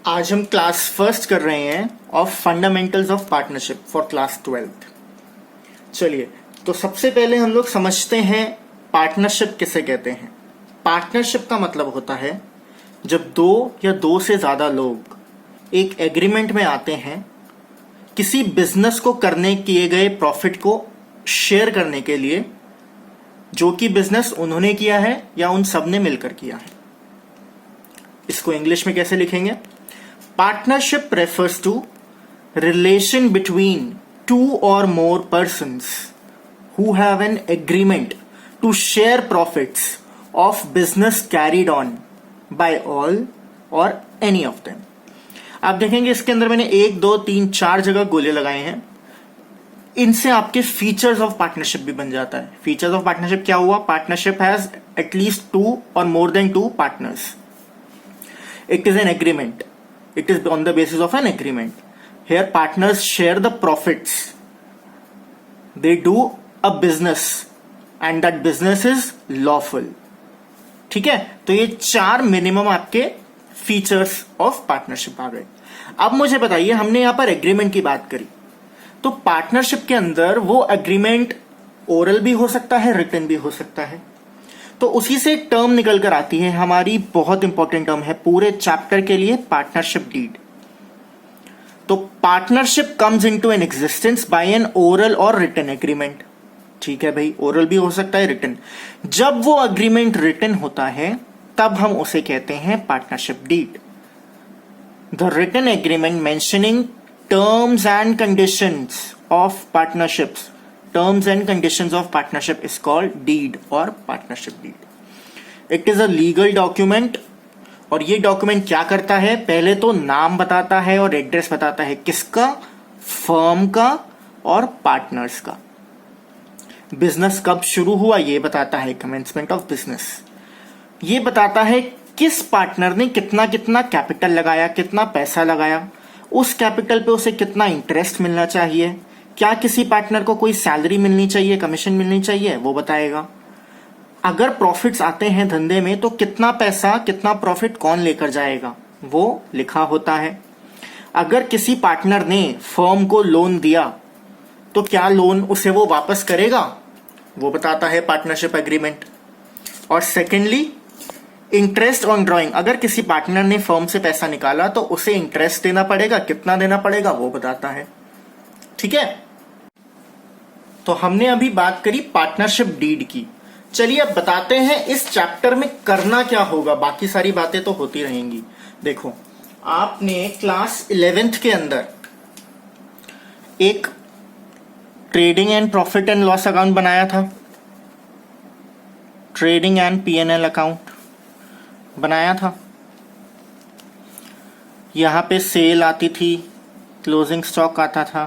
आज हम class first कर रहे हैं of fundamentals of partnership for class 12th। चलिए, तो सबसे पहले हम लोग समझते हैं पार्टनरशिप किसे कहते हैं। पार्टनरशिप का मतलब होता है जब दो या दो से ज्यादा लोग एक एग्रीमेंट में आते हैं किसी बिजनेस को करने किए गए प्रॉफिट को शेयर करने के लिए, जो कि बिजनेस उन्होंने किया है या उन सब ने मिलकर किया है। इसको इंग्लिश में कैसे लिखेंगे? Partnership refers to relation between two or more persons who have an agreement to share profits of business carried on by all or any of them। आप देखेंगे इसके अंदर मैंने 1, 2, 3, 4 जगह गोले लगाए हैं। इनसे आपके फीचर्स ऑफ पार्टनरशिप भी बन जाता है। फीचर्स ऑफ पार्टनरशिप क्या हुआ? पार्टनरशिप हैज एटलीस्ट 2 और more than 2 partners. It is an agreement. It is on the basis of an agreement. Here partners share the profits. They do a business and that business is lawful. ठीक है, तो ये 4 minimum आपके features of partnership आ गए। अब मुझे बताइए, हमने यहां पर एग्रीमेंट की बात करी, तो पार्टनरशिप के अंदर वो एग्रीमेंट ओरल भी हो सकता है, रिटन भी हो सकता है। तो उसी से एक टर्म निकल कर आती है, हमारी बहुत इंपॉर्टेंट टर्म है पूरे चैप्टर के लिए, पार्टनरशिप डीड। तो partnership comes into an existence by an oral और रिटन एग्रीमेंट। ठीक है भाई, ओरल भी हो सकता है, रिटन। जब वो एग्रीमेंट रिटन होता है तब हम उसे कहते हैं partnership deed. The written agreement mentioning terms and conditions of partnerships, terms and conditions of partnership is called deed और partnership deed. It is a legal document और ये डॉक्यूमेंट क्या करता है? पहले तो नाम बताता है और एड्रेस बताता है, किसका? फर्म का और पार्टनर्स का। बिजनेस कब शुरू हुआ ये बताता है, कमेंसमेंट ऑफ बिजनेस। ये बताता है किस पार्टनर ने कितना कितना कैपिटल लगाया, कितना पैसा लगाया, उस कैपिटल पे उसे कितना इंटरेस्ट मिलना चाहिए, क्या किसी पार्टनर को कोई सैलरी मिलनी चाहिए, कमीशन मिलनी चाहिए, वो बताएगा। अगर प्रॉफिट्स आते हैं धंधे में तो कितना पैसा, कितना प्रॉफिट कौन लेकर जाएगा, वो लिखा होता है। अगर किसी पार्टनर ने फर्म को लोन दिया तो क्या लोन उसे वो वापस करेगा, वो बताता है पार्टनरशिप एग्रीमेंट। और सेकेंडली, इंटरेस्ट ऑन ड्रॉइंग, अगर किसी पार्टनर ने फर्म से पैसा निकाला तो उसे इंटरेस्ट देना पड़ेगा, कितना देना पड़ेगा वो बताता है। ठीक है, तो हमने अभी बात करी पार्टनरशिप डीड की। चलिए अब बताते हैं इस चैप्टर में करना क्या होगा, बाकी सारी बातें तो होती रहेंगी। देखो, आपने क्लास 11th के अंदर एक trading and profit and loss account बनाया था, ट्रेडिंग एंड P&L अकाउंट बनाया था। यहां पे सेल आती थी, क्लोजिंग स्टॉक आता था,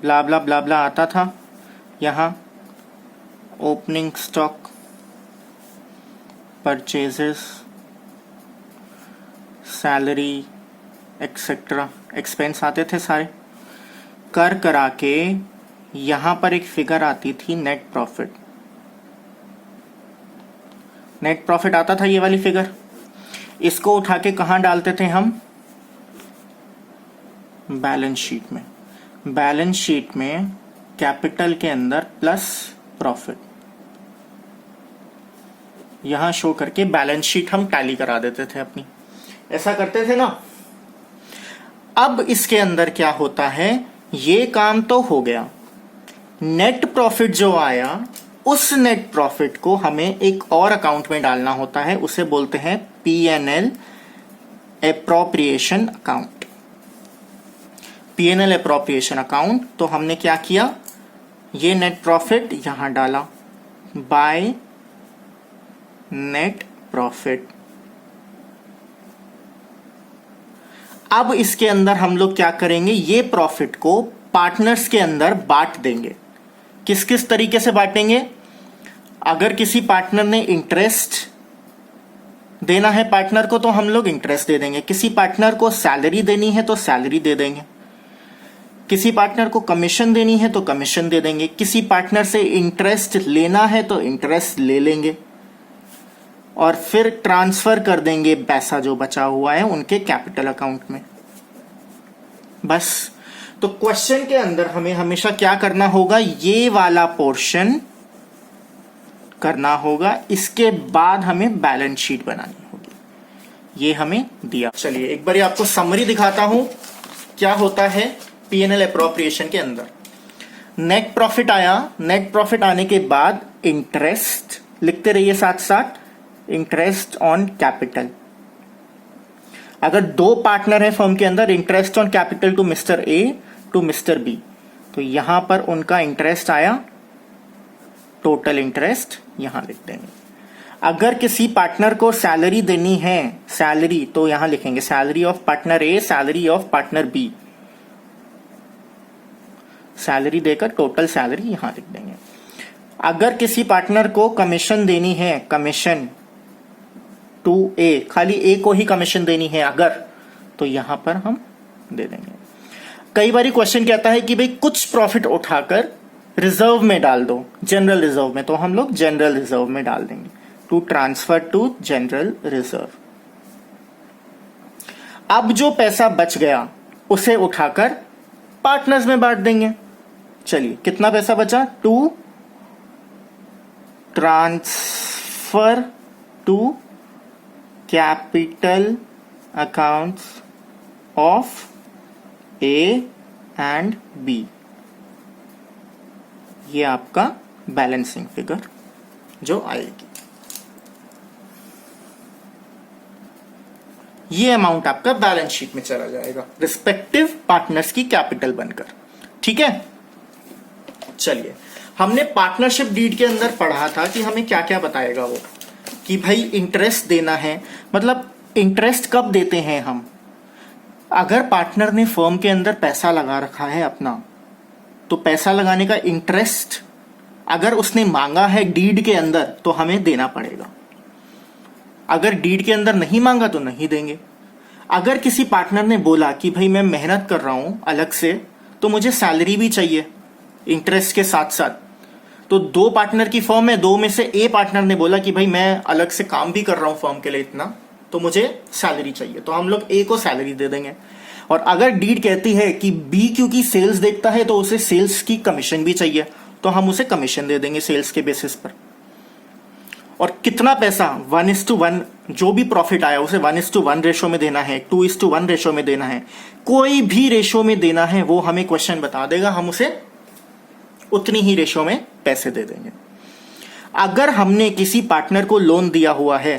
ब्ला ब्ला ब्ला ब्ला आता था। यहां opening stock, purchases, salary etcetera expense आते थे सारे। कर करा के यहां पर एक फिगर आती थी नेट प्रॉफिट। नेट प्रॉफिट आता था ये वाली फिगर। इसको उठा के कहां डालते थे हम? बैलेंस शीट में। बैलेंस शीट में कैपिटल के अंदर प्लस प्रॉफिट यहां शो करके बैलेंस शीट हम टैली करा देते थे अपनी। ऐसा करते थे ना। अब इसके अंदर क्या होता है, ये काम तो हो गया। नेट प्रॉफिट जो आया, उस नेट प्रॉफिट को हमें एक और अकाउंट में डालना होता है, उसे बोलते हैं P&L appropriation account. P&L appropriation account, तो हमने क्या किया, ये नेट प्रॉफिट यहां डाला, बाय नेट प्रॉफिट। अब इसके अंदर हम लोग क्या करेंगे, ये प्रॉफिट को पार्टनर्स के अंदर बांट देंगे। किस किस तरीके से बांटेंगे? अगर किसी पार्टनर ने इंटरेस्ट देना है पार्टनर को तो हम लोग इंटरेस्ट दे देंगे, किसी पार्टनर को सैलरी देनी है तो सैलरी दे देंगे, किसी पार्टनर को कमीशन देनी है तो कमीशन दे देंगे, किसी पार्टनर से इंटरेस्ट लेना है तो इंटरेस्ट ले लेंगे। और फिर ट्रांसफर कर देंगे पैसा जो बचा हुआ है उनके कैपिटल अकाउंट में। बस। तो क्वेश्चन के अंदर हमें हमेशा क्या करना होगा, ये वाला पोर्शन करना होगा, इसके बाद हमें बैलेंस शीट बनानी होगी। ये हमें दिया। चलिए एक बार आपको समरी दिखाता हूं क्या होता है P&L एप्रोप्रिएशन के अंदर। नेट प्रॉफिट आया, नेट प्रॉफिट आने के बाद इंटरेस्ट लिखते रहिए साथ साथ, इंटरेस्ट ऑन कैपिटल। अगर दो पार्टनर है फर्म के अंदर, interest on capital to mister A to mister B, तो यहां पर उनका इंटरेस्ट आया, टोटल इंटरेस्ट यहां लिख देंगे। अगर किसी पार्टनर को सैलरी देनी है, सैलरी, तो यहां लिखेंगे salary of partner A, salary of partner B, salary देकर टोटल सैलरी यहां लिख देंगे। अगर किसी पार्टनर को कमीशन देनी है, कमीशन टू ए, खाली ए को ही कमीशन देनी है अगर, तो यहां पर हम दे देंगे। कई बार क्वेश्चन कहता है कि भाई कुछ प्रॉफिट उठाकर रिजर्व में डाल दो, जनरल रिजर्व में, तो हम लोग जनरल रिजर्व में डाल देंगे, to transfer to general reserve. अब जो पैसा बच गया उसे उठाकर पार्टनर्स में बांट देंगे। चलिए कितना पैसा बचा, to transfer to capital accounts of A and B. ये आपका बैलेंसिंग फिगर जो आएगी, ये अमाउंट आपका बैलेंस शीट में चला जाएगा रिस्पेक्टिव पार्टनर्स की कैपिटल बनकर। ठीक है। चलिए हमने पार्टनरशिप डीड के अंदर पढ़ा था कि हमें क्या क्या बताएगा वो, कि भाई इंटरेस्ट देना है। मतलब इंटरेस्ट कब देते हैं हम, अगर पार्टनर ने फर्म के अंदर पैसा लगा रखा है अपना, तो पैसा लगाने का इंटरेस्ट अगर उसने मांगा है डीड के अंदर तो हमें देना पड़ेगा। अगर डीड के अंदर नहीं मांगा तो नहीं देंगे। अगर किसी पार्टनर ने बोला कि भाई मैं मेहनत कर रहा हूं अलग से, तो मुझे सैलरी भी चाहिए इंटरेस्ट के साथ साथ, तो दो पार्टनर की फर्म है, दो में से ए पार्टनर ने बोला कि भाई मैं अलग से काम भी कर रहा हूं फर्म के लिए इतना, तो मुझे सैलरी चाहिए, तो हम लोग ए को सैलरी दे देंगे। और अगर डीड कहती है कि बी क्योंकि सेल्स देखता है तो उसे सेल्स की कमीशन भी चाहिए, तो हम उसे कमीशन दे देंगे सेल्स के बेसिस पर। और कितना पैसा, 1:1, जो भी प्रॉफिट आया उसे 1:1 रेशो में देना है, 2:1 रेशो में देना है, कोई भी रेशो में देना है वो हमें क्वेश्चन बता देगा, हम उसे उतनी ही रेशो में पैसे दे देंगे। अगर हमने किसी पार्टनर को लोन दिया हुआ है,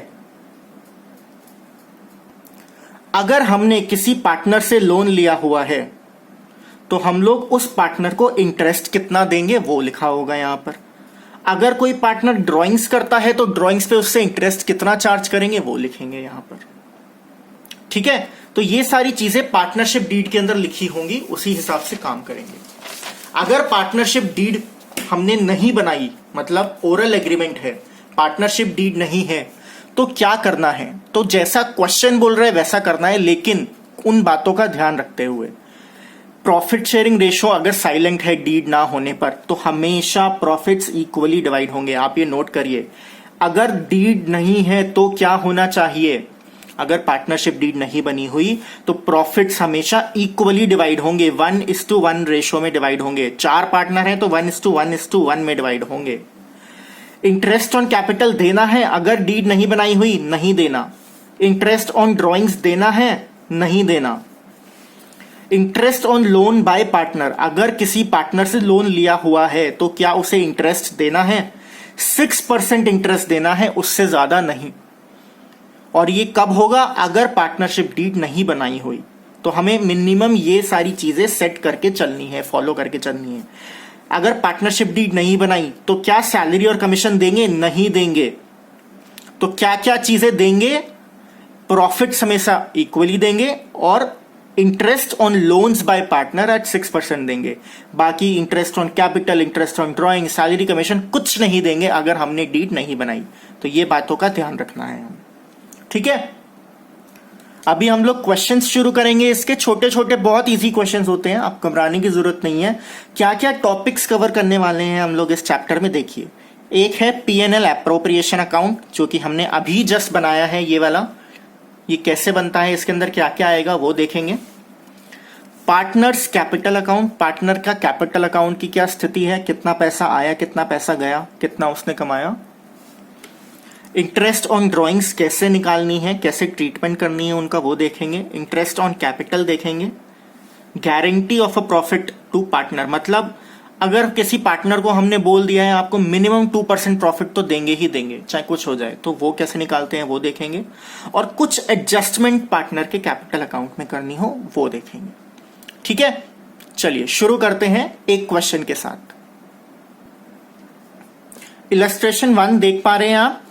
अगर हमने किसी पार्टनर से लोन लिया हुआ है, तो हम लोग उस पार्टनर को इंटरेस्ट कितना देंगे वो लिखा होगा यहां पर। अगर कोई पार्टनर ड्राइंग्स करता है तो ड्राइंग्स पे उससे इंटरेस्ट कितना चार्ज करेंगे वो लिखेंगे यहां पर। ठीक है। तो ये सारी चीजें पार्टनरशिप डीड के अंदर लिखी होंगी, उसी हिसाब से काम करेंगे। अगर पार्टनरशिप डीड हमने नहीं बनाई, मतलब ओरल एग्रीमेंट है, पार्टनरशिप डीड नहीं है, तो क्या करना है, तो जैसा क्वेश्चन बोल रहा है वैसा करना है, लेकिन उन बातों का ध्यान रखते हुए। प्रॉफिट शेयरिंग रेशो अगर साइलेंट है डीड ना होने पर, तो हमेशा प्रॉफिट्स इक्वली डिवाइड होंगे। आप ये नोट करिए। अगर डीड नहीं है तो क्या होना चाहिए, अगर पार्टनरशिप डीड नहीं बनी हुई तो प्रॉफिट्स हमेशा इक्वली डिवाइड होंगे, 1:1 रेशो में डिवाइड होंगे। 4 पार्टनर हैं तो 1:1 में डिवाइड होंगे। इंटरेस्ट ऑन कैपिटल देना है, अगर डीड नहीं बनाई हुई नहीं देना। इंटरेस्ट ऑन ड्रॉइंग्स देना है, नहीं देना। Interest on loan by partner, अगर किसी पार्टनर से लोन लिया हुआ है तो क्या उसे इंटरेस्ट देना है, 6% इंटरेस्ट देना है, उससे ज्यादा नहीं। और ये कब होगा, अगर पार्टनरशिप डीड नहीं बनाई हुई। तो हमें मिनिमम ये सारी चीजें सेट करके चलनी है, फॉलो करके चलनी है। अगर पार्टनरशिप डीड नहीं बनाई तो क्या सैलरी और कमीशन देंगे, नहीं देंगे। तो क्या क्या चीजें देंगे, प्रॉफिट्स हमेशा इक्वली देंगे और interest on loans bye partner eight 6% देंगे। बाकी interest on capital, interest on drawing, salary, commission कुछ नहीं देंगे अगर हमने डीड नहीं बनाई। तो ये बातों का ध्यान रखना है हम। ठीक है। अभी हम लोग क्वेश्चंस शुरू करेंगे। इसके छोटे छोटे बहुत इजी क्वेश्चंस होते हैं, आप घबराने की जरूरत नहीं है। क्या क्या टॉपिक्स कवर करने वाले हैं हम लोग इस चैप्टर में, देखिए। एक है P&L अप्रोप्रिएशन अकाउंट, जो कि हमने अभी जस्ट बनाया है, ये वाला। ये कैसे बनता है, इसके अंदर क्या क्या आएगा वो देखेंगे। पार्टनर्स कैपिटल अकाउंट, पार्टनर का कैपिटल अकाउंट की क्या स्थिति है, कितना पैसा आया, कितना पैसा गया, कितना उसने कमाया। इंटरेस्ट ऑन ड्रॉइंग्स कैसे निकालनी है, कैसे ट्रीटमेंट करनी है उनका, वो देखेंगे। इंटरेस्ट ऑन कैपिटल देखेंगे। Guarantee of a profit to partner, मतलब अगर किसी पार्टनर को हमने बोल दिया है आपको मिनिमम 2% प्रॉफिट तो देंगे ही देंगे, चाहे कुछ हो जाए, तो वो कैसे निकालते हैं वो देखेंगे। और कुछ एडजस्टमेंट पार्टनर के कैपिटल अकाउंट में करनी हो वो देखेंगे। ठीक है, चलिए शुरू करते हैं एक क्वेश्चन के साथ। इलस्ट्रेशन 1 देख पा रहे हैं आप।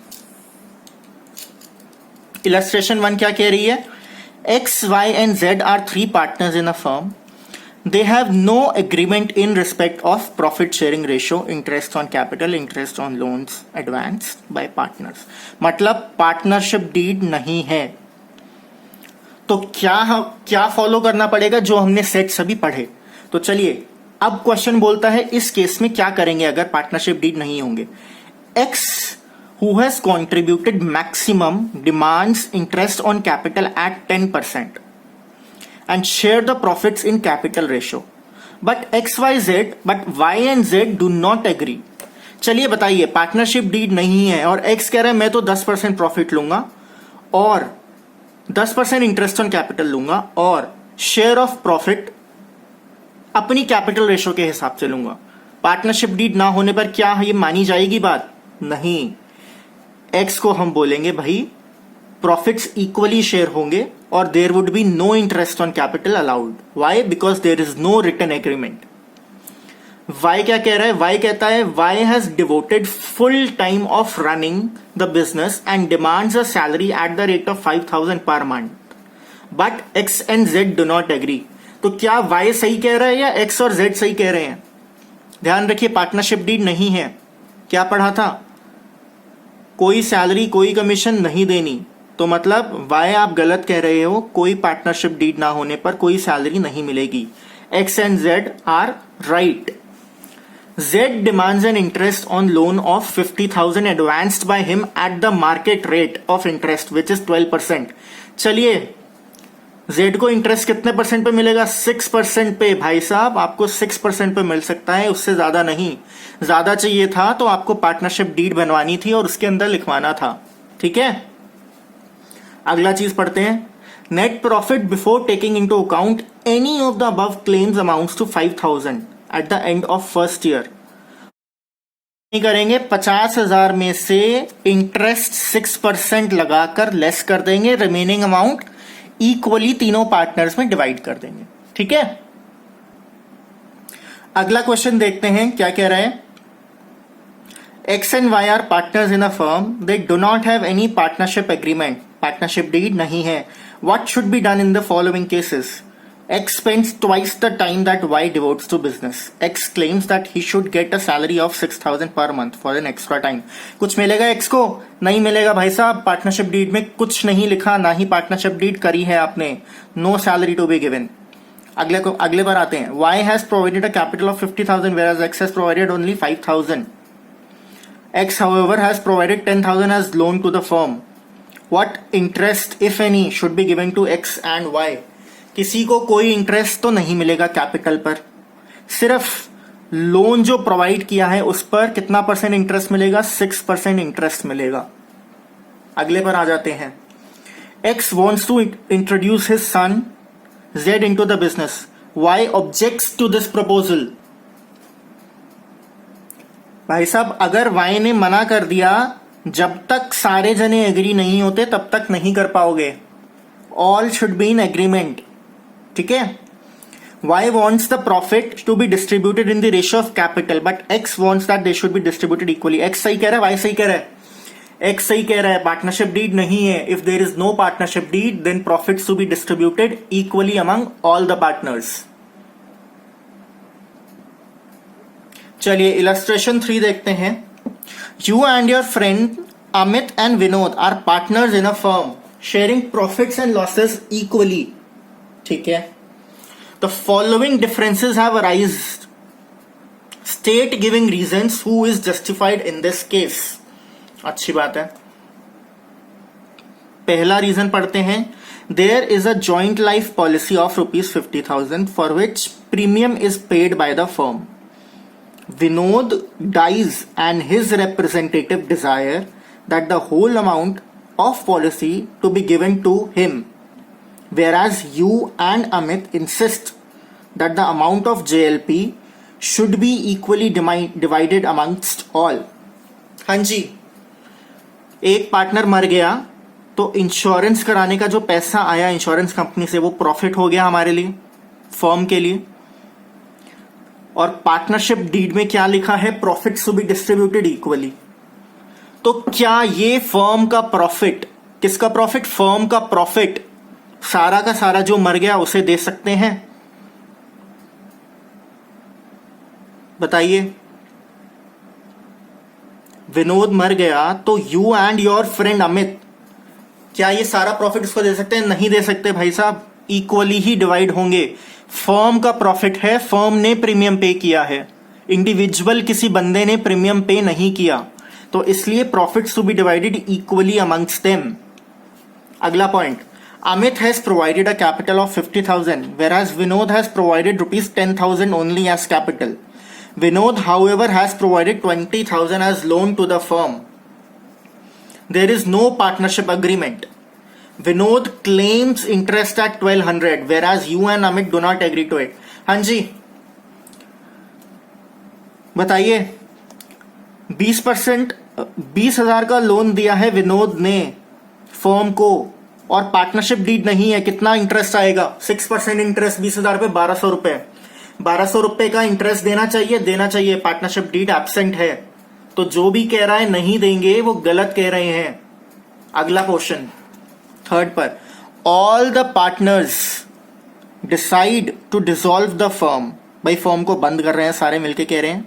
इलस्ट्रेशन 1 क्या कह रही है, X, Y and Z are 3 partners in a firm. They have no agreement in respect of profit sharing ratio, interest on capital, interest on loans advanced by partners. मतलब पार्टनरशिप डीड नहीं है। तो क्या follow करना पड़ेगा, जो हमने set सभी पढ़े। तो चलिए अब क्वेश्चन बोलता है इस केस में क्या करेंगे अगर पार्टनरशिप डीड नहीं होंगे। X who has contributed maximum demands interest on capital at 10% and share the profits in capital ratio. But but Y and Z do not agree. चलिए बताइए, पार्टनरशिप डीड नहीं है और X कह रहा है मैं तो 10% प्रॉफिट लूंगा और 10% इंटरेस्ट ऑन कैपिटल लूंगा और शेयर ऑफ प्रॉफिट अपनी कैपिटल रेशो के हिसाब से लूंगा। पार्टनरशिप डीड ना होने पर क्या ये मानी जाएगी बात? नहीं। X को हम बोलेंगे भाई प्रॉफिट्स इक्वली शेयर होंगे और there would be no interest on capital allowed. Why? Because there is no written agreement. Y क्या कह रहा है? Y कहता है Y has devoted full time of running the business and demands a salary at the rate of 5,000 per month, but X and Z do not agree. तो क्या Y सही कह रहा है या X और Z सही कह रहे हैं? ध्यान रखिए, पार्टनरशिप डीड नहीं है। क्या पढ़ा था? कोई सैलरी कोई कमीशन नहीं देनी। तो मतलब Y आप गलत कह रहे हो, कोई पार्टनरशिप डीड ना होने पर कोई सैलरी नहीं मिलेगी। X and Z are right. Z demands an interest on loan of 50,000 advanced by him at the market rate of interest which is 12%. चलिए Z को इंटरेस्ट कितने परसेंट पे मिलेगा? 6% पे। भाई साहब आपको 6% पे मिल सकता है, उससे ज्यादा नहीं। ज्यादा चाहिए था तो आपको पार्टनरशिप डीड बनवानी थी और उसके अंदर लिखवाना था। ठीक है, अगला चीज पढ़ते हैं। Net profit before taking into account any of the above claims amounts to 5,000 at the end of first year. करेंगे 50,000 में से इंटरेस्ट 6% लगाकर लेस कर देंगे, रिमेनिंग अमाउंट इक्वली तीनों पार्टनर्स में डिवाइड कर देंगे। ठीक है, अगला क्वेश्चन देखते हैं क्या कह रहा है। X and Y are partners in a firm. They do not have any partnership agreement. Partnership deed नहीं है. What should be done in the following cases? X spends twice the time that Y devotes to business. X claims that he should get a salary of 6,000 per month for an extra time. कुछ मिलेगा X को? नहीं मिलेगा भाई साहब। Partnership deed में कुछ नहीं लिखा, ना ही पार्टनरशिप डीड करी है आपने। No salary to be given. अगले बार आते हैं। Y has provided a capital of 50,000 whereas X has provided only 5,000. X, however, has provided 10,000 as loan to the firm. What interest, if any, should be given to X and Y? किसी को कोई interest तो नहीं मिलेगा capital पर, सिर्फ loan जो provide किया है उस पर कितना परसेंट इंटरेस्ट मिलेगा? 6% इंटरेस्ट मिलेगा। अगले पर आ जाते हैं। X wants to introduce his son Z into the business. Y objects to this proposal. भाई साहब अगर Y ने मना कर दिया, जब तक सारे जने एग्री नहीं होते तब तक नहीं कर पाओगे। All should be in agreement. ठीक है, Y wants the profit to be distributed in the ratio of capital, but X wants that they should be distributed equally. X सही कह रहा है, Y सही कह रहा है? X सही कह रहा है, पार्टनरशिप डीड नहीं है। If there is no partnership deed, then profits to be distributed equally among all the partners. चलिए इलस्ट्रेशन 3 देखते हैं। You and your friend Amit and Vinod are partners in a firm, sharing profits and losses equally. ठीक है, the following differences have arisen state giving reasons who is justified in this case. अच्छी बात है। पहला reason पढ़ते हैं। There is a joint life policy of ₹50,000 for which premium is paid by the firm. Vinod dies and his representative desire that the whole amount of policy to be given to him, whereas you and Amit insist that the amount of JLP should be equally divided amongst all. हाँ जी, एक partner मर गया तो insurance कराने का जो पैसा आया इंश्योरेंस कंपनी से वो प्रॉफिट हो गया हमारे लिए, फर्म के लिए। और पार्टनरशिप डीड में क्या लिखा है? Profits to be distributed equally. तो क्या ये फर्म का प्रॉफिट, किसका प्रॉफिट? फर्म का प्रॉफिट सारा का सारा जो मर गया उसे दे सकते हैं? बताइए। विनोद मर गया तो you and your friend Amit, क्या ये सारा प्रॉफिट उसको दे सकते हैं? नहीं दे सकते भाई साहब, इक्वली ही डिवाइड होंगे। फर्म का प्रॉफिट है, फर्म ने प्रीमियम पे किया है, इंडिविजुअल किसी बंदे ने प्रीमियम पे नहीं किया, तो इसलिए profits to be divided equally amongst them. अगला point, Amit has provided a capital of 50,000 whereas Vinod has provided ₹10,000 only as capital. Vinod however has provided 20,000 as loan to the firm. There is no partnership agreement. Vinod claims interest at 1,200 whereas you and Amit do not agree to it. हाँ जी, बताइए। 20,000 का loan दिया है विनोद ने firm को और partnership deed नहीं है, कितना इंटरेस्ट आएगा? 6% इंटरेस्ट, 20,000 पे 1,200 रुपए। 1,200 रुपए का इंटरेस्ट देना चाहिए। पार्टनरशिप डीड एब्सेंट है, तो जो भी कह रहा है नहीं देंगे वो गलत कह रहे हैं। अगला क्वेश्चन, थर्ड पर, all the partners decide to dissolve the firm. भाई फर्म को बंद कर रहे हैं, सारे मिलके कह रहे हैं।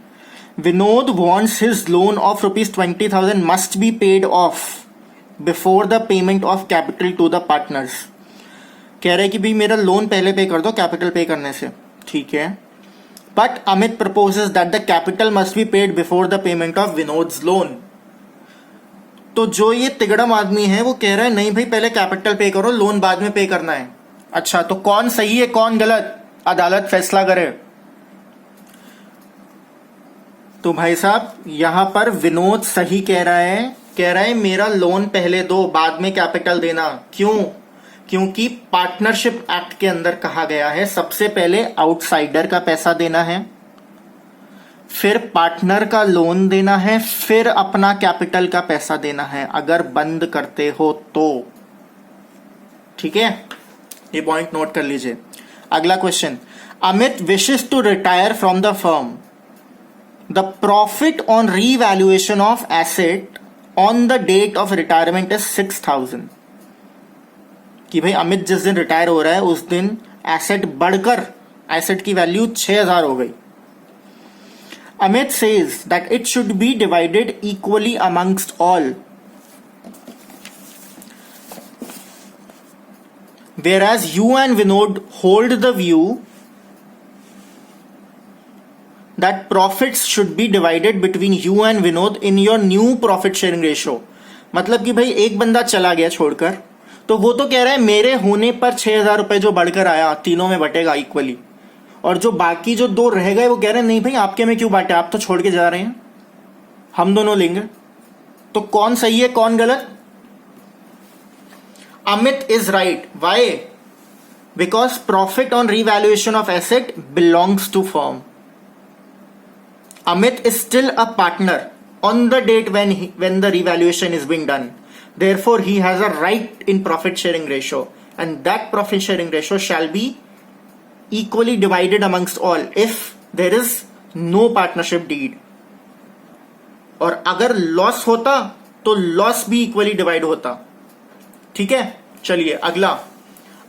Vinod wants his loan of ₹20,000 must be paid off before the payment of capital to the partners. कह रहे हैं कि भाई मेरा लोन पहले पे कर दो कैपिटल पे करने से, ठीक है। But Amit proposes that the capital must be paid before the payment of Vinod's loan. तो जो ये तिगड़म आदमी है वो कह रहा है नहीं भाई पहले कैपिटल पे करो, लोन बाद में पे करना है। अच्छा, तो कौन सही है कौन गलत? अदालत फैसला करे। तो भाई साहब यहां पर विनोद सही कह रहा है मेरा लोन पहले दो बाद में कैपिटल देना। क्यों? क्योंकि पार्टनरशिप एक्ट के अंदर कहा गया है सबसे पहले आउटसाइडर का पैसा देना है, फिर पार्टनर का लोन देना है, फिर अपना कैपिटल का पैसा देना है अगर बंद करते हो तो। ठीक है, ये पॉइंट नोट कर लीजिए। अगला question, Amit wishes to retire from the firm. The profit on revaluation of asset on the date of retirement is 6,000। कि भाई अमित जिस दिन रिटायर हो रहा है उस दिन एसेट बढ़कर एसेट की वैल्यू 6,000 हो गई। Amit says that it should be divided equally amongst all, whereas you and Vinod hold the view that profits should be divided between you and Vinod in your new profit sharing ratio. मतलब कि भाई एक बंदा चला गया छोड़कर, तो वो तो कह रहा है मेरे होने पर 6,000 रुपए जो बढ़कर आया तीनों में बटेगा इक्वली, और जो बाकी जो दो रह गए वो कह रहे हैं नहीं भाई आपके में क्यों बांटे, आप तो छोड़ के जा रहे हैं, हम दोनों लेंगे। तो कौन सही है कौन गलत? Amit is right. Why? Because profit on revaluation of asset belongs to firm. Amit is still a partner on the date when the revaluation is being done. Therefore, he has a right in profit sharing ratio, and that profit sharing ratio shall be equally divided amongst all if there is no partnership deed. और अगर loss होता तो loss भी equally divide होता। ठीक है, चलिए अगला।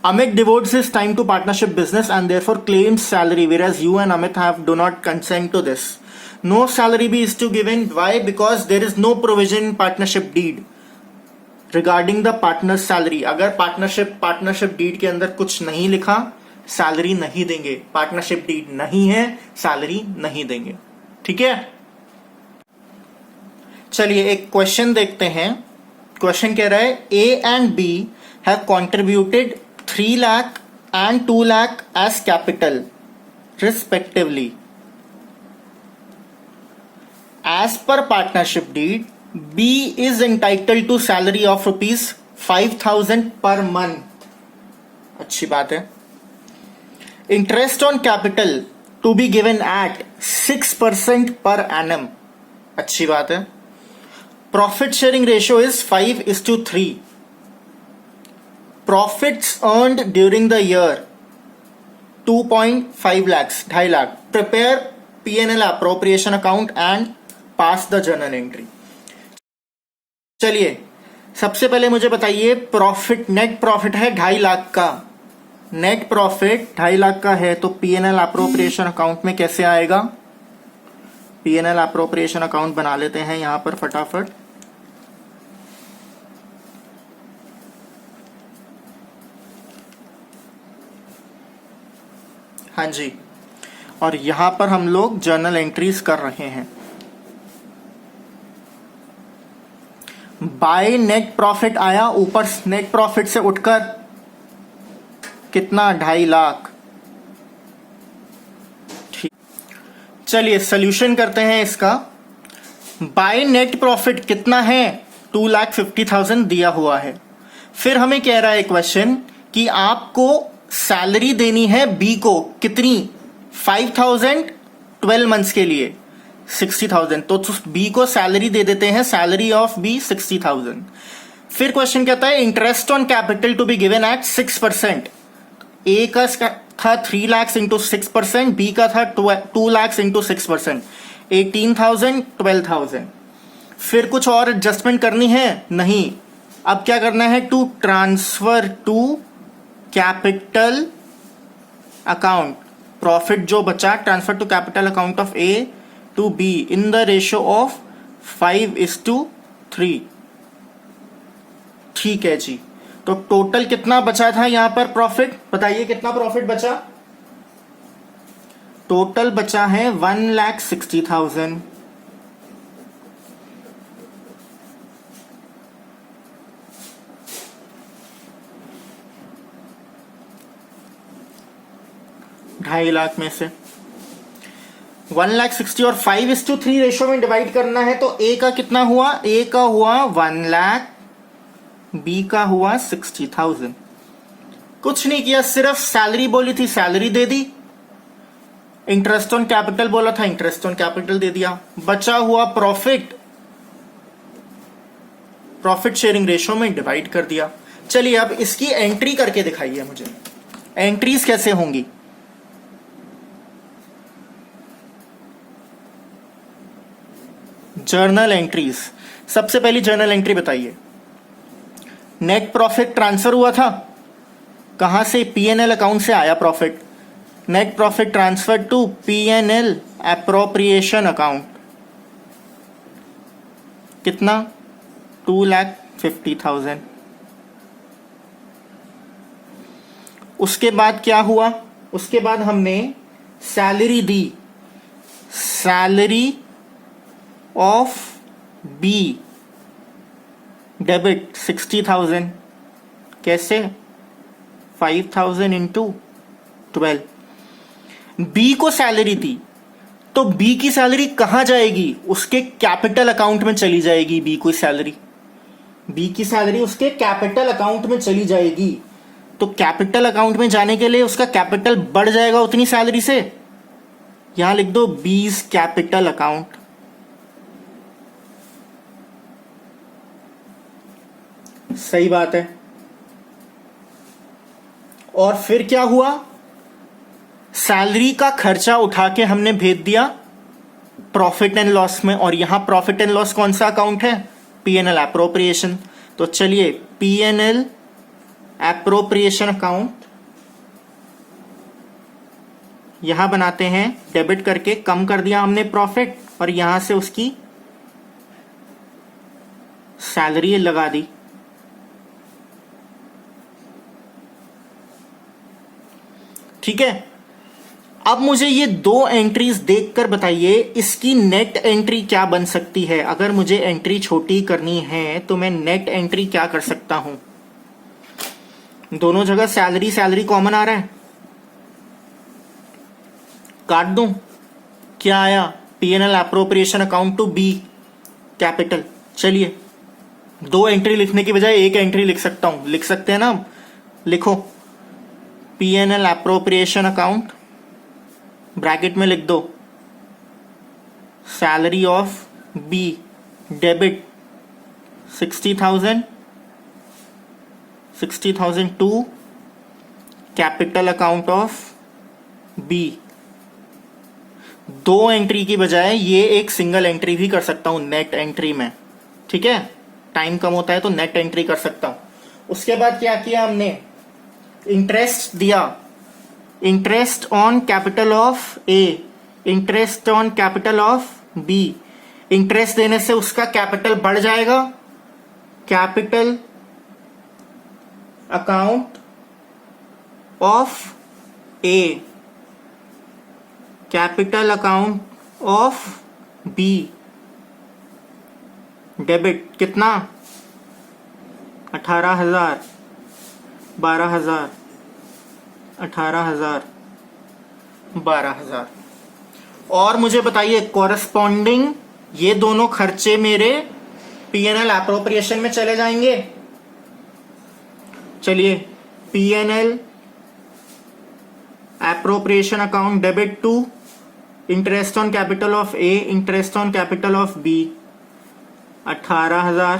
Amit devotes his time to partnership business and therefore claims salary, whereas you and Amit do not consent to this. No salary is to given. Why? Because there is no provision in partnership deed regarding the partner's salary. अगर partnership deed के अंदर कुछ नहीं लिखा, salary नहीं देंगे। Partnership deed नहीं है, सैलरी नहीं देंगे। ठीक है, चलिए एक क्वेश्चन देखते हैं। क्वेश्चन कह रहा है A and B have contributed 3 lakh and 2 lakh as capital respectively. As per partnership deed B is entitled to salary of ₹5,000 per month. अच्छी बात है। Interest on capital to be given at 6% per annum. अच्छी बात है। Profit sharing ratio is 5:3। Profits earned during the year 2.5 lakh, 2.5 lakh. Prepare P&L appropriation account and pass the journal entry. चलिए सबसे पहले मुझे बताइए, प्रॉफिट, नेट प्रॉफिट है 2.5 लाख का। नेट प्रॉफिट 2.5 लाख का है तो P&L अप्रोप्रिएशन अकाउंट में कैसे आएगा? P&L अप्रोप्रिएशन अकाउंट बना लेते हैं यहां पर फटाफट। हाँ जी, और यहां पर हम लोग जर्नल एंट्रीज कर रहे हैं। बाय नेट प्रॉफिट आया, ऊपर नेट प्रॉफिट से उठकर कितना? 2.5 लाख। ठीक, चलिए सॉल्यूशन करते हैं इसका। बाय नेट प्रॉफिट कितना है? 2,50,000 दिया हुआ है। फिर हमें कह रहा है क्वेश्चन कि आपको सैलरी देनी है बी को, कितनी? 5,000 12 मंथ्स के लिए 60,000। तो बी को सैलरी दे देते हैं, सैलरी ऑफ बी 60,000। फिर क्वेश्चन कहता है interest on capital to be given at 6%। A का था 3 लाख इंटू 6%, बी का था 2 लाख इंटू 6%, 18,000 12,000। फिर कुछ और एडजस्टमेंट करनी है? नहीं। अब क्या करना है? To transfer to capital account. Profit जो बचा transfer to capital account of A to B in the ratio of 5:3। ठीक है जी। तो टोटल कितना बचा था यहां पर प्रॉफिट? बताइए कितना प्रॉफिट बचा? टोटल बचा है 1,60,000। ढाई लाख में से 1,60,000 और 5:3 रेशो में डिवाइड करना है तो ए का कितना हुआ? ए का हुआ 1 लाख, बी का हुआ 60,000। कुछ नहीं किया, सिर्फ सैलरी बोली थी, salary they the. Interest on capital बोला था, इंटरेस्ट ऑन कैपिटल दे दिया। बचा हुआ प्रॉफिट, प्रॉफिट शेयरिंग रेशो में डिवाइड कर दिया। चलिए अब इसकी एंट्री करके दिखाइए मुझे। एंट्रीज कैसे होंगी? Journal entries. सबसे पहली जर्नल एंट्री बताइए। नेट प्रॉफिट ट्रांसफर हुआ था, कहां से? P&L अकाउंट से आया profit. Net profit transfer to P&L appropriation account. कितना? 2,50,000। उसके बाद क्या हुआ? उसके बाद हमने सैलरी दी, सैलरी ऑफ बी डेबिट 60,000। कैसे? 5,000 इंटू 12। बी को सैलरी दी तो बी की सैलरी कहां जाएगी? उसके कैपिटल अकाउंट में चली जाएगी। बी की सैलरी, बी की सैलरी उसके कैपिटल अकाउंट में चली जाएगी। तो कैपिटल अकाउंट में जाने के लिए उसका कैपिटल बढ़ जाएगा उतनी सैलरी से। यहां लिख दो बीज कैपिटल अकाउंट। सही बात है। और फिर क्या हुआ? सैलरी का खर्चा उठा के हमने भेज दिया प्रॉफिट एंड लॉस में। और यहां प्रॉफिट एंड लॉस कौन सा अकाउंट है? P&L appropriation. तो चलिए P&L अप्रोप्रिएशन अकाउंट यहां बनाते हैं। डेबिट करके कम कर दिया हमने प्रॉफिट और यहां से उसकी सैलरी लगा दी। ठीक है। अब मुझे ये दो एंट्रीज देखकर बताइए इसकी नेट एंट्री क्या बन सकती है। अगर मुझे एंट्री छोटी करनी है तो मैं नेट एंट्री क्या कर सकता हूं। दोनों जगह सैलरी सैलरी कॉमन आ रहा है, काट दूं। क्या आया, PNL appropriation account to B capital. चलिए दो एंट्री लिखने की बजाय एक एंट्री लिख सकता हूं, लिख सकते हैं ना। लिखो पीएनएल एप्रोप्रिएशन अकाउंट, ब्रैकेट में लिख दो salary of B debit 60,000 to capital account of B. दो एंट्री की बजाय ये एक सिंगल एंट्री भी कर सकता हूं नेट एंट्री में, ठीक है। टाइम कम होता है तो नेट एंट्री कर सकता हूं। उसके बाद क्या किया हमने, इंटरेस्ट दिया, interest on capital of A, interest on capital of B. Interest देने से उसका कैपिटल बढ़ जाएगा, capital account of A, capital account of B debit कितना 18,000, 12,000, 18,000, 12,000। और मुझे बताइए कॉरेस्पॉन्डिंग ये दोनों खर्चे मेरे पीएनएल एप्रोप्रिएशन में चले जाएंगे। चलिए PNL appropriation account debit to interest on capital of A, interest on capital of B 18,000,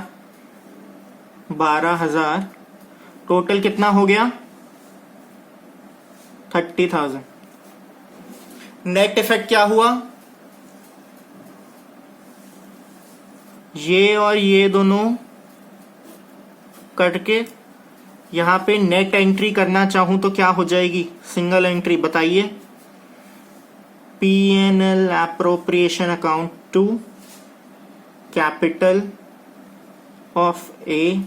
12,000, total कितना हो गया 30,000। नेट इफेक्ट क्या हुआ, ये और ये दोनों कट के यहां पे नेट एंट्री करना चाहूं तो क्या हो जाएगी, सिंगल एंट्री। बताइए PNL appropriation account to capital of A,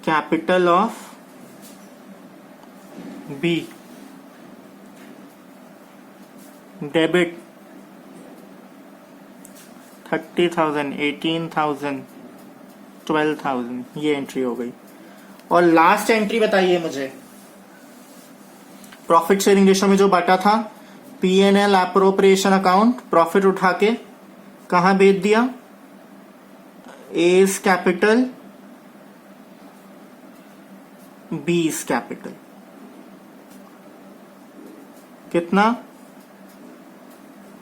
capital of B debit 30,000, 18,000, 12,000, ये एंट्री हो गई। और लास्ट एंट्री बताइए मुझे, प्रॉफिट शेयरिंग रेशो में जो बांटा था, पीएनएल एप्रोप्रिएशन अकाउंट, प्रॉफिट उठा के कहां भेज दिया, एज कैपिटल बीज कैपिटल, कितना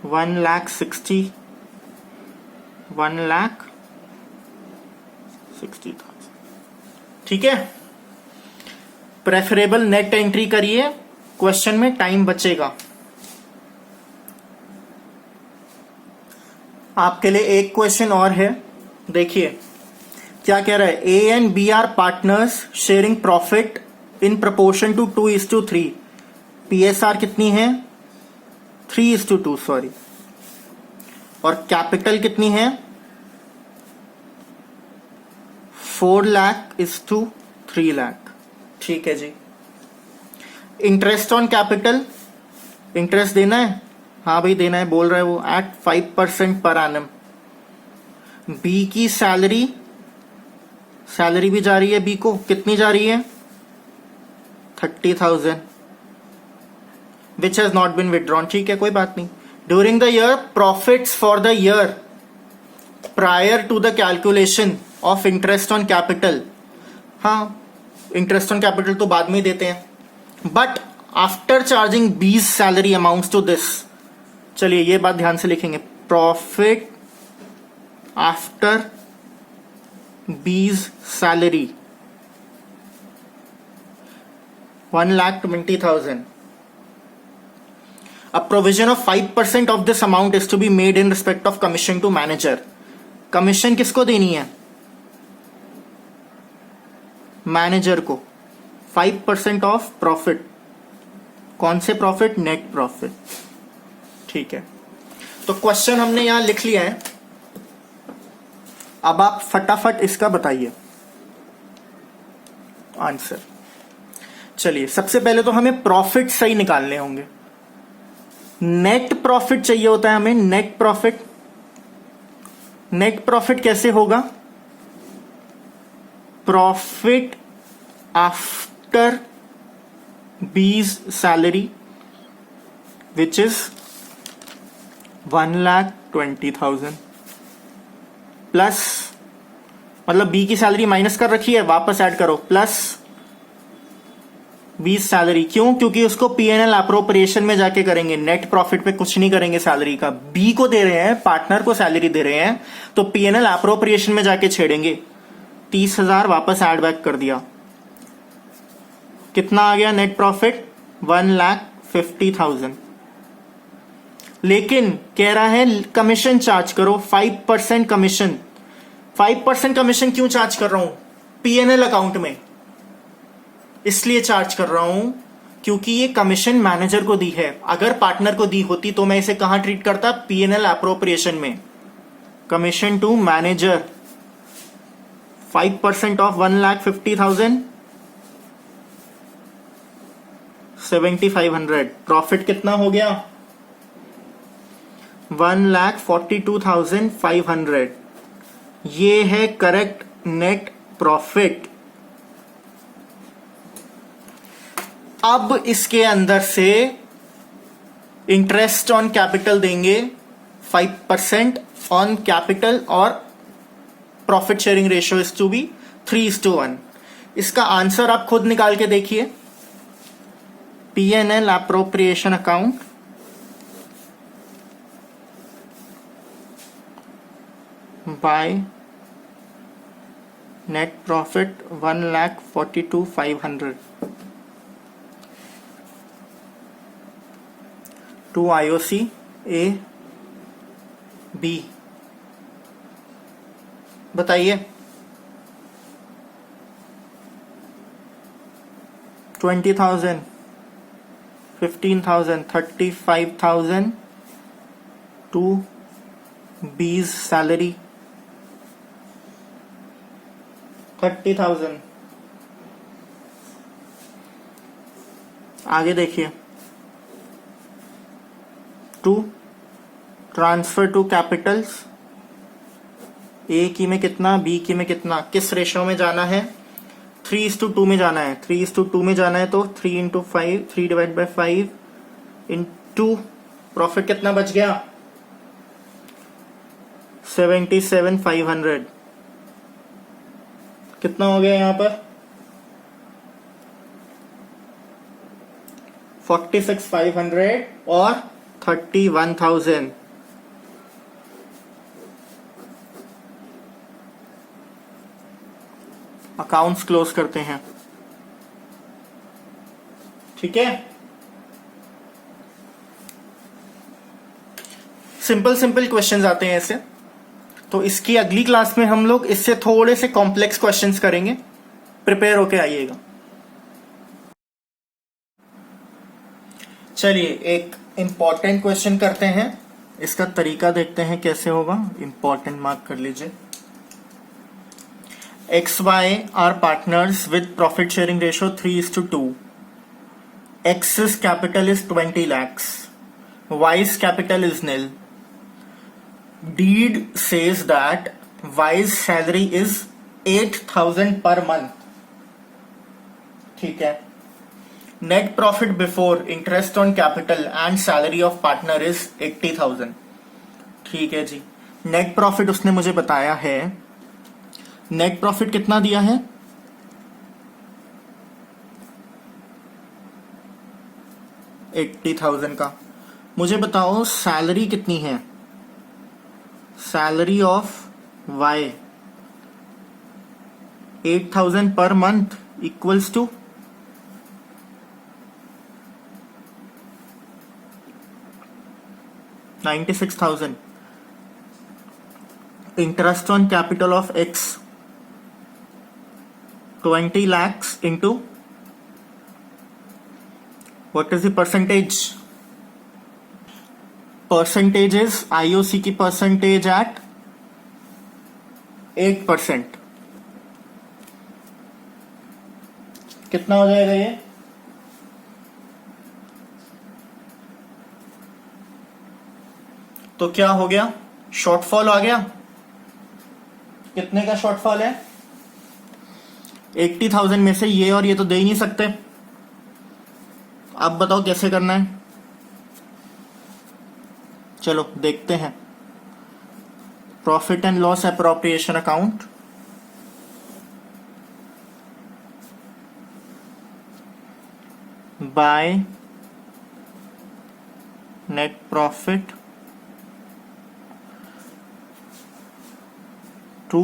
1,60,000, ठीक है। प्रेफरेबल नेट एंट्री करिए, क्वेश्चन में टाइम बचेगा। आपके लिए एक क्वेश्चन और है, देखिए क्या कह रहा है। A and B are partners sharing profit in proportion to 2:3। PSR कितनी है 3:2, सॉरी। और कैपिटल कितनी है 4,00,000:3 लाख, ठीक है जी। इंटरेस्ट ऑन कैपिटल, इंटरेस्ट देना है, हाँ भाई देना है, बोल रहा है वो, एट 5% पर एनम। बी की सैलरी, सैलरी भी जा रही है बी को, कितनी जा रही है 30,000, which has not been withdrawn, ठीक है कोई बात नहीं। During the year profits for the year prior to the calculation of interest on capital, हाँ इंटरेस्ट ऑन कैपिटल तो बाद में ही देते हैं, but after charging B's salary amounts to this. चलिए ये बात ध्यान से लिखेंगे, profit after B's salary 1,20,000. A provision of 5% of this amount is to be made in respect of commission to manager. Commission किसको देनी है, मैनेजर को। 5% ऑफ प्रॉफिट, कौन से प्रॉफिट, नेट प्रॉफिट, ठीक है। तो क्वेश्चन हमने यहां लिख लिया है, अब आप फटाफट इसका बताइए आंसर। चलिए सबसे पहले तो हमें प्रॉफिट सही निकालने होंगे, नेट प्रॉफिट चाहिए होता है हमें, नेट प्रॉफिट। नेट प्रॉफिट कैसे होगा? Profit after B's salary which is 1,20,000 plus, मतलब बी की सैलरी माइनस कर रखी है, वापस ऐड करो, प्लस बी सैलरी। क्यों? क्योंकि उसको पीएनएल अप्रोप्रिएशन में जाके करेंगे, नेट प्रॉफिट पे कुछ नहीं करेंगे सैलरी का। बी को दे रहे हैं, पार्टनर को सैलरी दे रहे हैं, तो पीएनएल अप्रोप्रिएशन में जाके छेड़ेंगे। 30,000 वापस ऐड बैक कर दिया, कितना आ गया नेट प्रॉफिट? 1,50,000। लेकिन कह रहा है कमीशन चार्ज करो, 5% कमीशन। 5% कमीशन क्यों चार्ज कर रहा हूं? पीएनएल अकाउंट में इसलिए चार्ज कर रहा हूं क्योंकि ये कमीशन मैनेजर को दी है। अगर पार्टनर को दी होती तो मैं इसे कहां ट्रीट करता? पीएनएल अप्रोप्रिएशन में। Commission to manager 5% of 1,50,000, 7,500। Profit कितना हो गया? 1,42,500। ये है करेक्ट नेट प्रॉफिट। अब इसके अंदर से इंटरेस्ट ऑन कैपिटल देंगे 5% ऑन कैपिटल, और profit sharing ratio is to be 3:1। इसका आंसर आप खुद निकाल के देखिए। PNL appropriation account, by net profit 1,42,500 to IOC A B। बताइए 20,000, 15,000, 35,000 टू B's सैलरी 30,000। आगे देखिए, टू ट्रांसफर टू कैपिटल्स, ए की में कितना, बी की में कितना, किस रेशियो में जाना है? 3:2 में जाना है। 3:2 में जाना है तो 3 × 5, 3/5 इंटू प्रॉफिट कितना बच गया? 77,500। कितना हो गया यहां पर? 46,500 और 31,000। अकाउंट्स क्लोज करते हैं, ठीक है। सिंपल सिंपल क्वेश्चंस आते हैं ऐसे। तो इसकी अगली क्लास में हम लोग इससे थोड़े से कॉम्प्लेक्स क्वेश्चंस करेंगे। प्रिपेयर होके आइएगा। चलिए एक इंपॉर्टेंट क्वेश्चन करते हैं, इसका तरीका देखते हैं कैसे होगा। इंपॉर्टेंट मार्क कर लीजिए। XY are partners with profit sharing ratio 3:2. X's capital is 20 lakhs. Y's capital is nil. Deed says that Y's salary is 8,000 per month. ठीक है। Net profit before interest on capital and salary of partner is 80,000. ठीक है जी। Net profit उसने मुझे बताया है। Net profit कितना दिया है? 80,000 का। मुझे बताओ सैलरी कितनी है? Salary of Y 8,000 per month equals to 96,000। Interest on capital of X 20 lakhs into what is the percentage? Percentage is IOC की percentage at 8%। कितना हो जाएगा ये? तो क्या हो गया, शॉर्टफॉल आ गया। कितने का शॉर्टफॉल है, 80,000 में से ये और ये तो दे ही नहीं सकते। अब बताओ कैसे करना है, चलो देखते हैं। Profit and loss appropriation account, by net profit to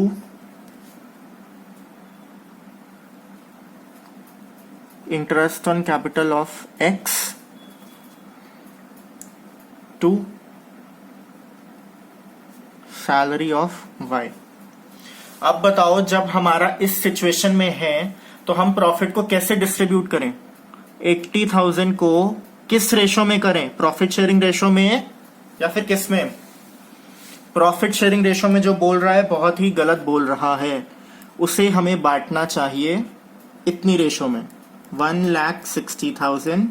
interest on capital of X to salary of Y. अब बताओ जब हमारा इस सिचुएशन में है तो हम प्रॉफिट को कैसे डिस्ट्रीब्यूट करें, 80,000 को किस रेशो में करें, प्रॉफिट शेयरिंग रेशो में या फिर किस में। प्रॉफिट शेयरिंग रेशो में जो बोल रहा है बहुत ही गलत बोल रहा है, उसे हमें बांटना चाहिए इतनी रेशो में, 1,60,000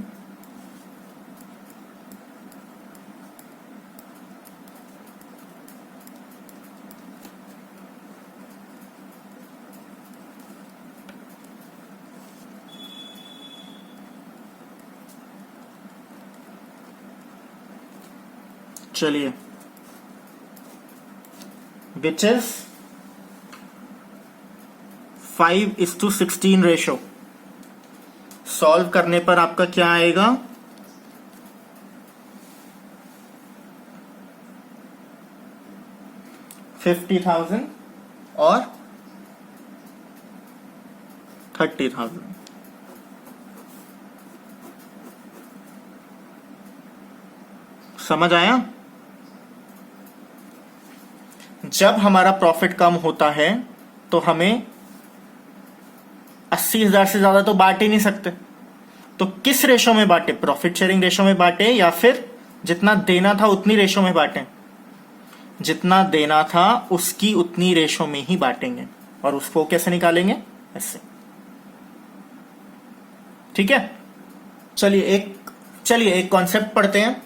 चलिए, विच इज 5:16 रेशो। सॉल्व करने पर आपका क्या आएगा, 50,000 और 30,000। समझ आया। जब हमारा प्रॉफिट कम होता है तो हमें 80,000 से ज्यादा तो बांट ही नहीं सकते, तो किस रेशो में बांटे, प्रॉफिट शेयरिंग रेशो में बांटे या फिर जितना देना था उतनी रेशो में बांटे। जितना देना था उसकी उतनी रेशो में ही बांटेंगे, और उसको कैसे निकालेंगे, ऐसे। ठीक है, चलिए एक कॉन्सेप्ट पढ़ते हैं,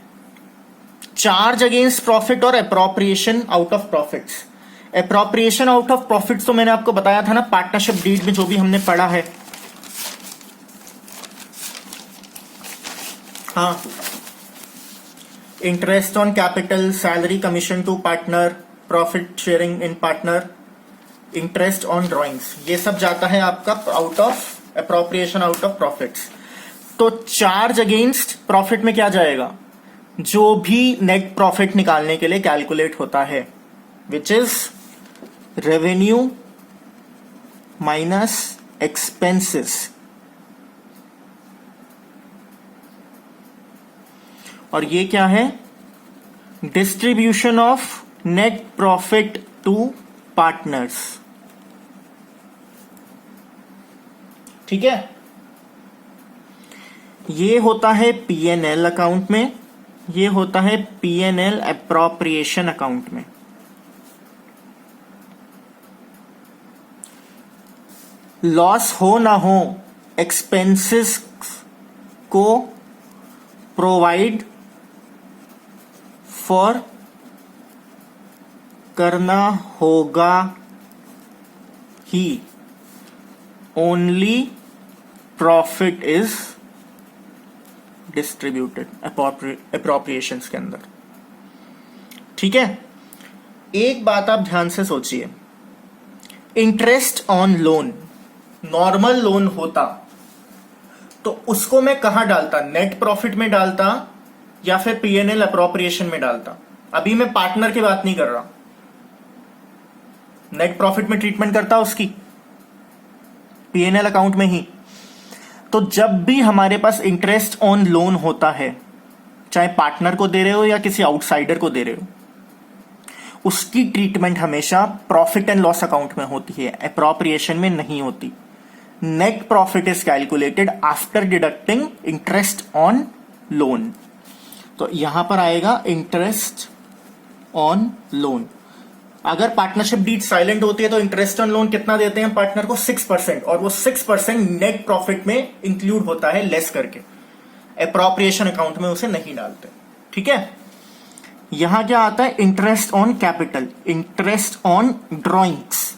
चार्ज अगेंस्ट प्रॉफिट और appropriation out of profits. Appropriation out of profits तो मैंने आपको बताया था ना पार्टनरशिप डीड में, जो भी हमने पढ़ा है। हाँ, interest on capital, salary commission to partner, profit sharing in partner, interest on drawings, ये सब जाता है आपका out of appropriation out of profits. तो चार्ज अगेंस्ट प्रॉफिट में क्या जाएगा, जो भी नेट प्रॉफिट निकालने के लिए कैलकुलेट होता है, which is revenue minus expenses. और ये क्या है, distribution of net profit to partners. ठीक है, ये होता है पीएनएल अकाउंट में, ये होता है पीएनएल अप्रोप्रिएशन अकाउंट में। लॉस हो ना हो एक्सपेंसेस को प्रोवाइड फॉर करना होगा ही, only profit is distributed appropriations के अंदर। ठीक है, एक बात आप ध्यान से सोचिए, interest on loan, normal loan होता तो उसको मैं कहां डालता, नेट प्रॉफिट में डालता या फिर पीएनएल अप्रोप्रिएशन में डालता। अभी मैं पार्टनर की बात नहीं कर रहा, नेट प्रॉफिट में ट्रीटमेंट करता उसकी, पीएनएल अकाउंट में ही। तो जब भी हमारे पास इंटरेस्ट ऑन लोन होता है, चाहे पार्टनर को दे रहे हो या किसी आउटसाइडर को दे रहे हो, उसकी ट्रीटमेंट हमेशा प्रॉफिट एंड लॉस अकाउंट में होती है, अप्रोप्रिएशन में नहीं होती। Net profit is calculated after deducting interest on loan. तो यहां पर आएगा इंटरेस्ट ऑन लोन। अगर पार्टनरशिप डीड साइलेंट होती है तो इंटरेस्ट ऑन लोन कितना देते हैं पार्टनर को, 6%, और वो 6% नेट प्रॉफिट में इंक्लूड होता है लेस करके, अप्रोप्रिएशन अकाउंट में उसे नहीं डालते। ठीक है, यहां क्या आता है? Interest on capital, interest on drawings,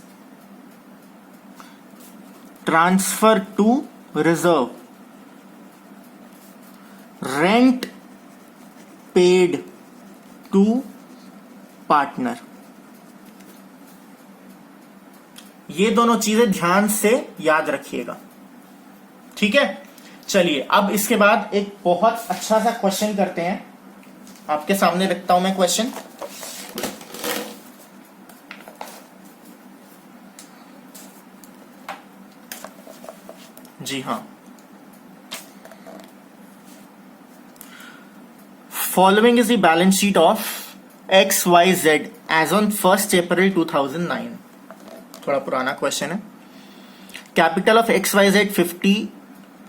transfer to reserve, rent paid to partner. ये दोनों चीजें ध्यान से याद रखिएगा, ठीक है। चलिए अब इसके बाद एक बहुत अच्छा सा क्वेश्चन करते हैं। आपके सामने रखता हूं मैं क्वेश्चन। जी हाँ, following is the balance sheet of XYZ as on 1 April 2009। थोड़ा पुराना क्वेश्चन है। Capital of XYZ 50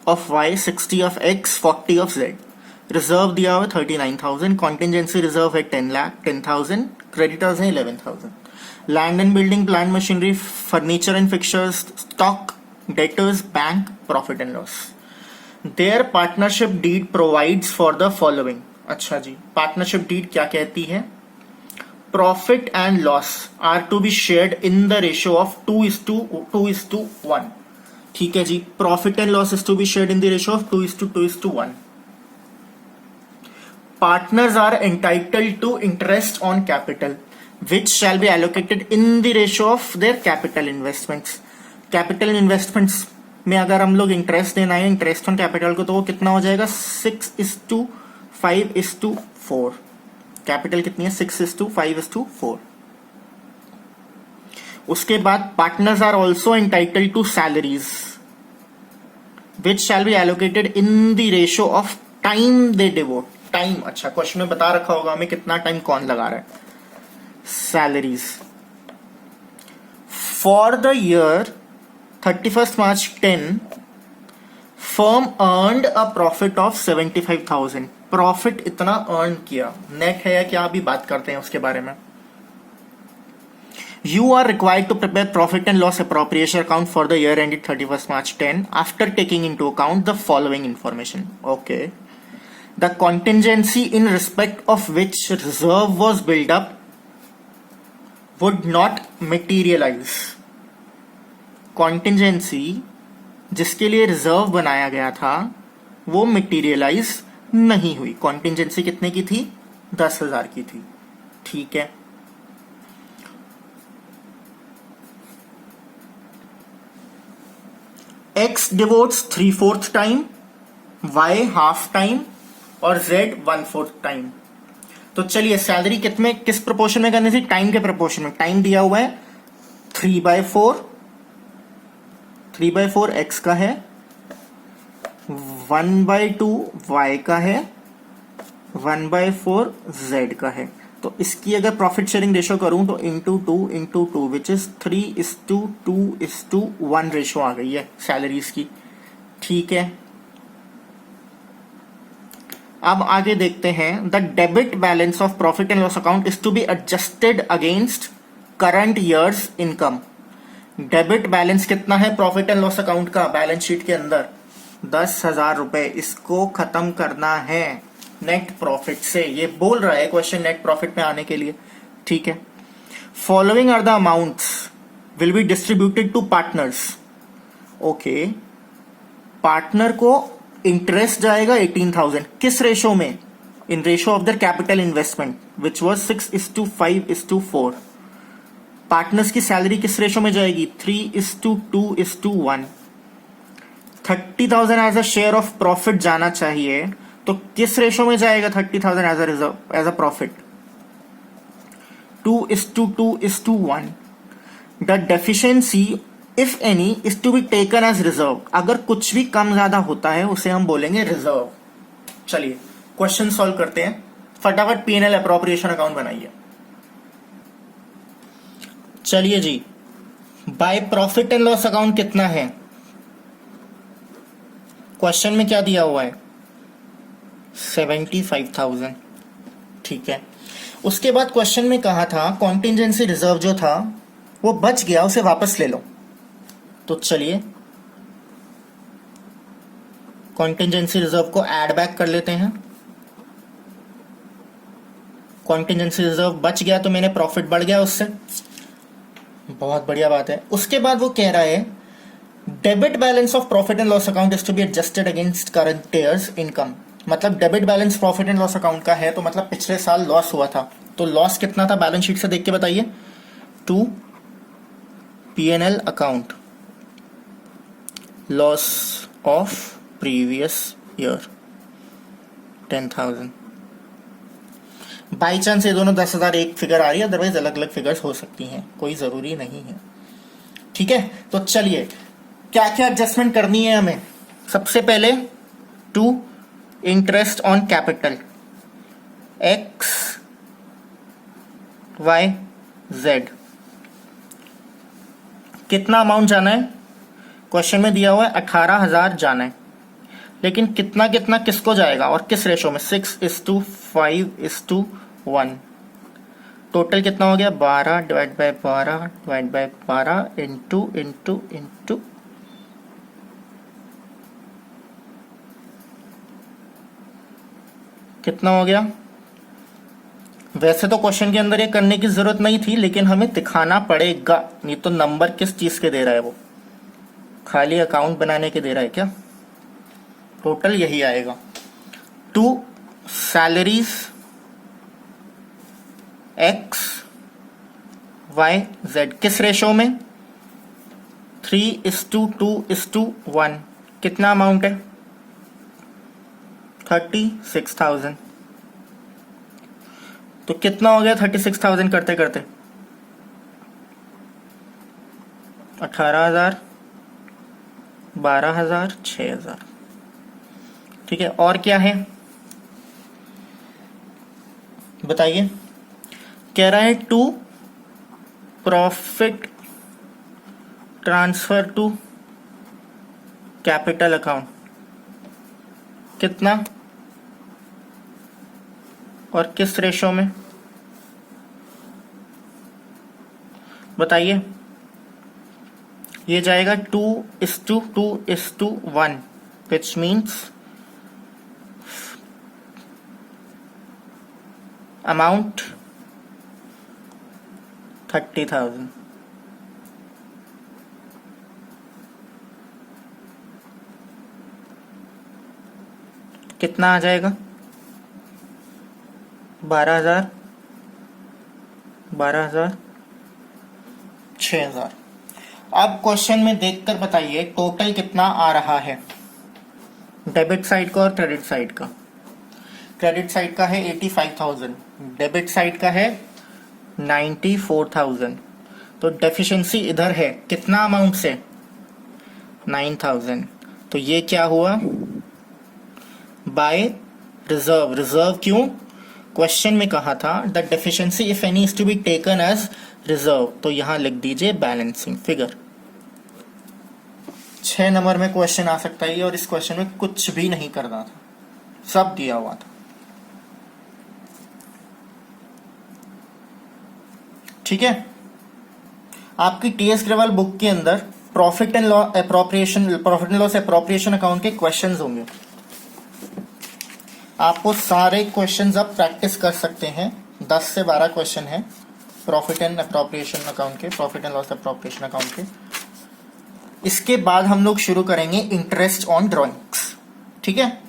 of Y, 60 of X, 40 of Z। Reserve दिया हुआ 39,000, कॉन्टिजेंसी रिजर्व है 10 लाख, 10,000, क्रेडिटर्स है 11,000। Land and building, plant machinery, furniture and fixtures, stock, debtors, bank, profit and loss. Their partnership deed provides for the following. अच्छा जी, partnership deed क्या कहती है? Profit and loss are to be shared in the ratio of 2:1। ठीक है जी, profit and loss is to be shared in the ratio of 2:1। Partners are entitled to interest on capital, which shall be allocated in the ratio of their capital investments. Capital investments में अगर हम लोग interest देना है interest on capital को, तो वो कितना हो जाएगा? 6:5:4। कैपिटल कितनी है? 6:5:4। उसके बाद partners are also entitled to salaries which shall be allocated in the ratio of time they devote. Time, अच्छा क्वेश्चन में बता रखा होगा हमें कितना टाइम कौन लगा रहा है। Salaries for the year 31 March 10 firm earned a profit of 75,000। Profit इतना अर्न किया, नेट है या क्या, अभी बात करते हैं उसके बारे में। You are required to prepare profit and loss appropriation account for the year ended 31st March 10 after taking into account the following information. Okay. The contingency in respect of which reserve was built up would not materialize. Contingency जिसके लिए reserve बनाया गया था वो materialise नहीं हुई। Contingency कितने की थी? 10,000 की थी। ठीक है, X devotees 3/4 time, Y half time और Z 1/4 टाइम। तो चलिए सैलरी कितने किस प्रोपोर्शन में करनी थी? टाइम के प्रोपोर्शन में। टाइम दिया हुआ है 3/4, 3/4 X का है, 1/2 Y का है, 1/4 Z का है। तो इसकी अगर प्रॉफिट शेयरिंग रेशियो करूं तो इंटू 2 विच इज 3:2:1 रेशियो आ गई है सैलरीज की। ठीक है, अब आगे देखते हैं। The debit balance of profit and loss account is to be adjusted against current year's income. Debit balance कितना है प्रॉफिट एंड लॉस अकाउंट का? बैलेंस शीट के अंदर 10,000 रुपए। इसको खत्म करना है नेट प्रॉफिट से। ये बोल रहा है क्वेश्चन नेट प्रॉफिट में आने के लिए। ठीक है, following are the amounts will be distributed to partners. Okay, partner को इंटरेस्ट जाएगा 18,000। किस रेशो में? In ratio of the capital investment which was 6:5:4। Partners की सैलरी किस रेशो में जाएगी? 3:2:1। 30,000 as a share of profit जाना चाहिए, तो किस रेशो में जाएगा 30,000 as a reserve as a profit? 2:2:1। The deficiency if any is to be taken as reserve. अगर कुछ भी कम ज्यादा होता है उसे हम बोलेंगे रिजर्व। चलिए क्वेश्चन सॉल्व करते हैं। फटाफट P&L अप्रोप्रिएशन अकाउंट बनाइए। चलिए जी, by profit and loss account कितना है? क्वेश्चन में क्या दिया हुआ है? 75,000। ठीक है, उसके बाद क्वेश्चन में कहा था कॉन्टिजेंसी रिजर्व जो था वो बच गया, उसे वापस ले लो। तो चलिए कॉन्टिजेंसी रिजर्व को ऐड बैक कर लेते हैं। कॉन्टिजेंसी रिजर्व बच गया तो मैंने प्रॉफिट बढ़ गया उससे, बहुत बढ़िया बात है। उसके बाद वो कह रहा है debit balance of profit and loss account is to be adjusted against current year's income. मतलब debit balance profit and loss account का है तो मतलब पिछले साल लॉस हुआ था, तो लॉस कितना था बैलेंस शीट से देख के बताइए। To P&L account loss of previous year 10,000। By chance ये दोनों 10,000 एक फिगर आ रही है, अदरवाइज अलग अलग फिगर्स हो सकती हैं, कोई जरूरी नहीं है। ठीक है, तो चलिए क्या क्या एडजस्टमेंट करनी है हमें। सबसे पहले to interest on capital X Y Z, कितना अमाउंट जाना है, क्वेश्चन में दिया हुआ है 18,000 जाना है, लेकिन कितना कितना किसको जाएगा और किस रेशो में, 6:5:1। टोटल कितना हो गया 12 divide by 12 divide by 12 into into into कितना हो गया। वैसे तो क्वेश्चन के अंदर ये करने की जरूरत नहीं थी, लेकिन हमें दिखाना पड़ेगा, नहीं तो नंबर किस चीज के दे रहा है वो, खाली अकाउंट बनाने के दे रहा है क्या। टोटल यही आएगा। To salaries X Y Z, किस रेशो में, 3:2:1। कितना अमाउंट है 36,000। तो कितना हो गया 36,000 करते करते 18,000 12,000 6,000। ठीक है, और क्या है बताइए। कह रहा है to profit transfer to capital account, कितना और किस रेशो में बताइए। ये जाएगा 2:2:1 विच मीन्स अमाउंट 30,000। कितना आ जाएगा 12,000 12,000 6,000। अब क्वेश्चन में देखकर बताइए टोटल कितना आ रहा है डेबिट साइड का और क्रेडिट साइड का। क्रेडिट साइड का है 85,000, डेबिट साइड का है 94,000। तो डेफिशिएंसी इधर है कितना अमाउंट से 9,000। तो ये क्या हुआ बाय रिजर्व। रिजर्व क्यों, क्वेश्चन में कहा था the deficiency if any is to be taken as reserve, तो यहां लिख दीजिए बैलेंसिंग फिगर। 6 नंबर में क्वेश्चन आ सकता है और इस क्वेश्चन में कुछ भी नहीं करना था, सब दिया हुआ था। ठीक है, आपकी टीएस ग्रेवाल बुक के अंदर profit and loss appropriation account के क्वेश्चंस होंगे। आपको सारे क्वेश्चंस अब प्रैक्टिस कर सकते हैं, 10 से 12 क्वेश्चन है प्रॉफिट एंड एप्रोप्रिएशन अकाउंट के, profit and loss appropriation account के। इसके बाद हम लोग शुरू करेंगे इंटरेस्ट ऑन ड्रॉइंग्स। ठीक है,